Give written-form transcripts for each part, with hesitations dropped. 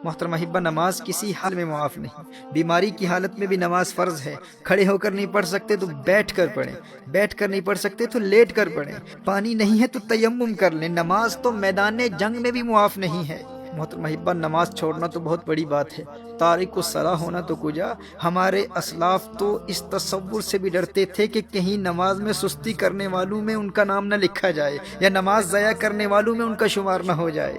محترم احبہ، نماز کسی حال میں معاف نہیں۔ بیماری کی حالت میں بھی نماز فرض ہے۔ کھڑے ہو کر نہیں پڑھ سکتے تو بیٹھ کر پڑھیں، بیٹھ کر نہیں پڑھ سکتے تو لیٹ کر پڑھیں، پانی نہیں ہے تو تیمم کر لیں۔ نماز تو میدان جنگ میں بھی معاف نہیں ہے۔ محترم احبہ، نماز چھوڑنا تو بہت بڑی بات ہے، تارک الصلاۃ ہونا تو کجا۔ ہمارے اسلاف تو اس تصور سے بھی ڈرتے تھے کہ کہیں نماز میں سستی کرنے والوں میں ان کا نام نہ لکھا جائے، یا نماز ضائع کرنے والوں میں ان کا شمار نہ ہو جائے۔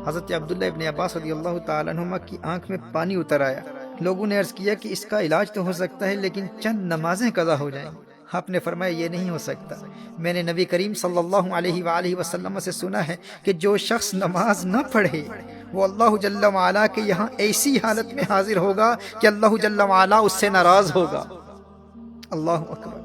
حضرت عبداللہ ابن عباس رضی اللہ تعالیٰ عنہما کی آنکھ میں پانی اتر آیا۔ لوگوں نے عرض کیا کہ اس کا علاج تو ہو سکتا ہے، لیکن چند نمازیں قضا ہو جائیں۔ آپ نے فرمایا یہ نہیں ہو سکتا۔ میں نے نبی کریم صلی اللہ علیہ وآلہ وسلم سے سنا ہے کہ جو شخص نماز نہ پڑھے وہ اللہ جل وعلا کے یہاں ایسی حالت میں حاضر ہوگا کہ اللہ جل وعلا اس سے ناراض ہوگا۔ اللہ اکبر!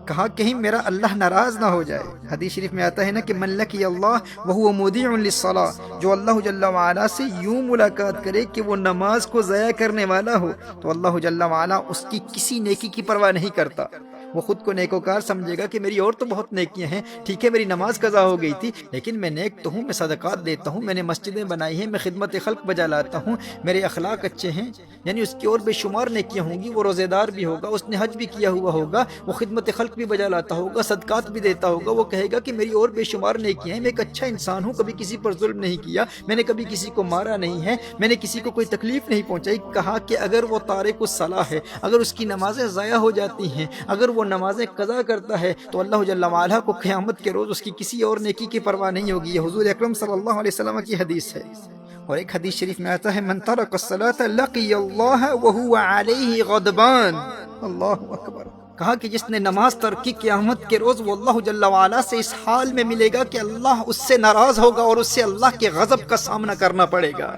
کہا کہیں میرا اللہ ناراض نہ ہو جائے۔ حدیث شریف میں آتا ہے نا کہ من لقی اللہ وہو مودع للصلاۃ، جو اللہ جل وعلا سے یوں ملاقات کرے کہ وہ نماز کو ضائع کرنے والا ہو تو اللہ جل وعلا اس کی کسی نیکی کی پرواہ نہیں کرتا۔ وہ خود کو نیکوکار سمجھے گا کہ میری اور تو بہت نیکیاں ہیں، ٹھیک ہے میری نماز قضا ہو گئی تھی لیکن میں نیک تو ہوں، میں صدقات دیتا ہوں، میں نے مسجدیں بنائی ہیں، میں خدمت خلق بجا لاتا ہوں، میرے اخلاق اچھے ہیں، یعنی اس کی اور بے شمار نیکیاں ہوں گی۔ وہ روزے دار بھی ہوگا، اس نے حج بھی کیا ہوا ہوگا، وہ خدمت خلق بھی بجا لاتا ہوگا، صدقات بھی دیتا ہوگا۔ وہ کہے گا کہ میری اور بے شمار نیکیاں ہیں، میں ایک اچھا انسان ہوں، کبھی کسی پر ظلم نہیں کیا، میں نے کبھی کسی کو مارا نہیں ہے، میں نے کسی کو کوئی تکلیف نہیں پہنچائی۔ کہا کہ اگر وہ تارک الصلاۃ ہے، اگر اس کی نمازیں ضائع ہو جاتی ہیں، اگر وہ نمازیں قضا کرتا ہے تو اللہ جل وعلا کو قیامت کے روز اس کی کسی اور نیکی کی پرواہ نہیں ہوگی۔ یہ حضور اکرم صلی اللہ علیہ وسلم کی حدیث ہے۔ اور ایک حدیث شریف میں آتا ہے من ترک الصلاۃ لقی اللہ وہو علیہ غضبان۔ اللہ اکبر! کہا کہ جس نے نماز ترک کی، قیامت کے روز وہ اللہ جل وعلا سے اس حال میں ملے گا کہ اللہ اس سے ناراض ہوگا اور اس سے اللہ کے غضب کا سامنا کرنا پڑے گا۔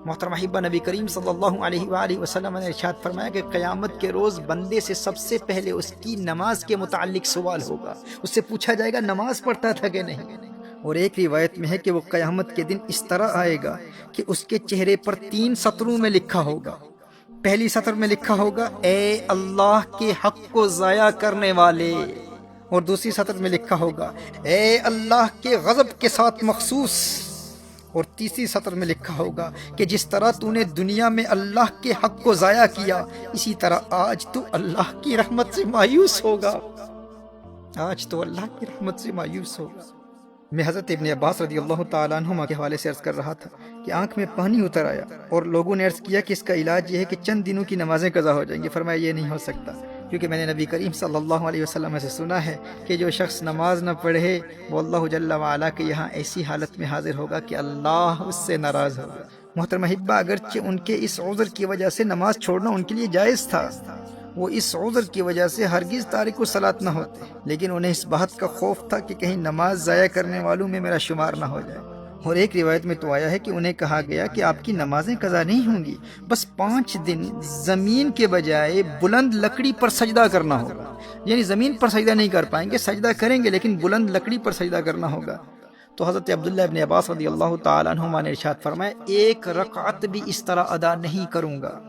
محترم احبہ، نبی کریم صلی اللہ علیہ وآلہ وسلم نے ارشاد فرمایا کہ قیامت کے روز بندے سے سب سے پہلے اس کی نماز کے متعلق سوال ہوگا۔ اس سے پوچھا جائے گا نماز پڑھتا تھا کہ نہیں۔ اور ایک روایت میں ہے کہ وہ قیامت کے دن اس طرح آئے گا کہ اس کے چہرے پر 3 سطروں میں لکھا ہوگا۔ پہلی سطر میں لکھا ہوگا اے اللہ کے حق کو ضائع کرنے والے، اور دوسری سطر میں لکھا ہوگا اے اللہ کے غضب کے ساتھ مخصوص، اور تیسری سطر میں لکھا ہوگا کہ جس طرح تو نے دنیا میں اللہ کے حق کو ضائع کیا، اسی طرح آج تو اللہ کی رحمت سے مایوس ہوگا۔ آج تو اللہ کی رحمت سے مایوس ہوگا۔ میں حضرت ابن عباس رضی اللہ تعالیٰ عنہما کے حوالے سے عرض کر رہا تھا کہ آنکھ میں پانی اتر آیا، اور لوگوں نے عرض کیا کہ اس کا علاج یہ ہے کہ چند دنوں کی نمازیں قضا ہو جائیں گی۔ فرمایا یہ نہیں ہو سکتا، کیونکہ میں نے نبی کریم صلی اللہ علیہ وسلم سے سنا ہے کہ جو شخص نماز نہ پڑھے وہ اللہ جل وعلا کے یہاں ایسی حالت میں حاضر ہوگا کہ اللہ اس سے ناراض ہوگا۔ محترم احبہ، اگرچہ ان کے اس عذر کی وجہ سے نماز چھوڑنا ان کے لیے جائز تھا، وہ اس عذر کی وجہ سے ہرگز تارک الصلاۃ نہ ہوتے، لیکن انہیں اس بات کا خوف تھا کہ کہیں نماز ضائع کرنے والوں میں میرا شمار نہ ہو جائے۔ اور ایک روایت میں تو آیا ہے کہ انہیں کہا گیا کہ آپ کی نمازیں قضا نہیں ہوں گی، بس 5 دن زمین کے بجائے بلند لکڑی پر سجدہ کرنا ہوگا، یعنی زمین پر سجدہ نہیں کر پائیں گے، سجدہ کریں گے لیکن بلند لکڑی پر سجدہ کرنا ہوگا۔ تو حضرت عبداللہ ابن عباس رضی اللہ تعالیٰ عنہما نے ارشاد فرمایا 1 رکعت بھی اس طرح ادا نہیں کروں گا۔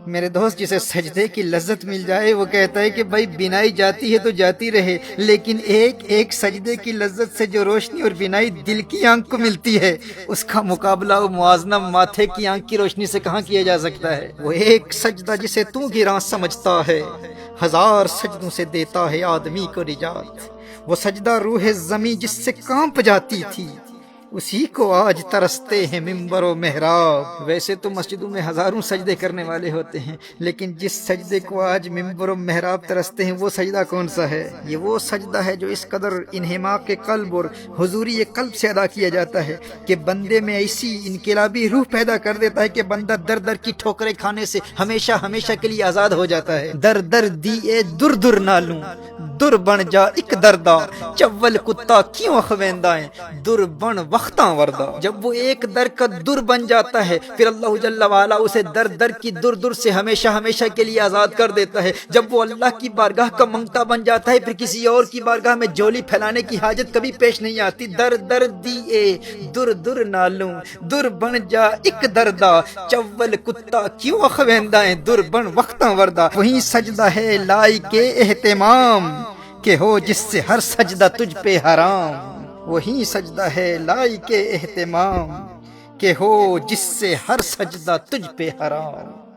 میرے دوست، جسے سجدے کی لذت مل جائے وہ کہتا ہے کہ بھائی بینائی جاتی ہے تو جاتی رہے، لیکن ایک سجدے کی لذت سے جو روشنی اور بینائی دل کی آنکھ کو ملتی ہے، اس کا مقابلہ و موازنہ ماتھے کی آنکھ کی روشنی سے کہاں کیا جا سکتا ہے۔ وہ ایک سجدہ جسے تو گراں سمجھتا ہے، 1000 سجدوں سے دیتا ہے آدمی کو نجات۔ وہ سجدہ روح زمیں جس سے کانپ جاتی تھی، اسی کو آج ترستے ہیں ممبر و محراب۔ ویسے تو مسجدوں میں ہزاروں سجدے کرنے والے ہوتے ہیں، لیکن جس سجدے کو آج ممبر و محراب ترستے ہیں وہ سجدہ کون سا ہے؟ یہ وہ سجدہ ہے جو اس قدر انہماک قلب اور حضوری قلب سے ادا کیا جاتا ہے کہ بندے میں ایسی انقلابی روح پیدا کر دیتا ہے کہ بندہ در در کی ٹھوکریں کھانے سے ہمیشہ ہمیشہ کے لیے آزاد ہو جاتا ہے۔ در در دیے در در نالوں، در بن جا ایک دردا، چول کتا کیوں اخویندائیں، در بن وقتاں وردہ۔ جب وہ ایک در کا در بن جاتا ہے پھر اللہ جل وعلا اسے در در کی در در سے ہمیشہ ہمیشہ کے لیے آزاد کر دیتا ہے۔ جب وہ اللہ کی بارگاہ کا منگتا بن جاتا ہے پھر کسی اور کی بارگاہ میں جولی پھیلانے کی حاجت کبھی پیش نہیں آتی۔ در در دیے در در نالوں، در بن جا ایک دردا، چول کتا کیوں اخویندائیں، در بن وقتاں وردہ۔ وہی سجدہ ہے لائق اہتمام کہ ہو جس سے ہر سجدہ تجھ پہ حرام۔ وہی سجدہ ہے لائق اہتمام کہ ہو جس سے ہر سجدہ تجھ پہ حرام۔